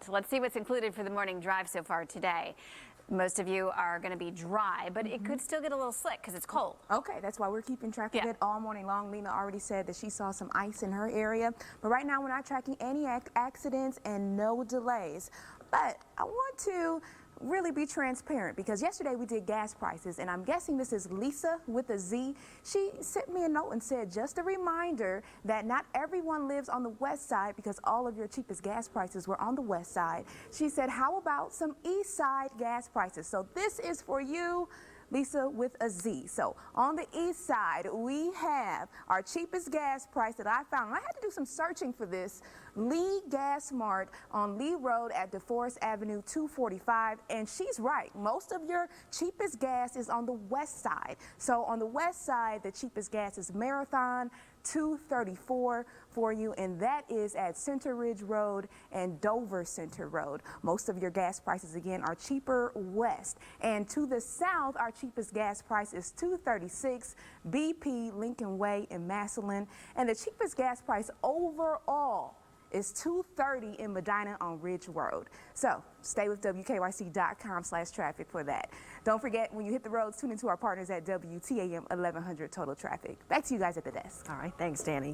So let's see what's included for the morning drive so far today. Most of you are going to be dry, but it could still get a little slick because it's cold. Okay, that's why we're keeping track of it all morning long. Lena already said that she saw some ice in her area, but right now we're not tracking any accidents and no delays. But I want to really be transparent because yesterday we did gas prices, and I'm guessing this is Lisa with a Z. She sent me a note and said, just a reminder that not everyone lives on the west side because all of your cheapest gas prices were on the west side. She said, how about some east side gas prices? So this is for you, Lisa with a Z. So on the east side, we have our cheapest gas price that I found. And I had to do some searching for this. Lee Gas Mart on Lee Road at DeForest Avenue 245. And she's right. Most of your cheapest gas is on the west side. So on the west side, the cheapest gas is Marathon, $2.34 for you, and that is at Center Ridge Road and Dover Center Road. Most of your gas prices again are cheaper west, and to the south our cheapest gas price is $2.36 BP Lincoln Way in Massillon, and the cheapest gas price overall is $2.30 in Medina on Ridge Road. So stay with WKYC.com/traffic for that. Don't forget, when you hit the roads, tune into our partners at WTAM 1100 Total Traffic. Back to you guys at the desk. All right, thanks, Danny.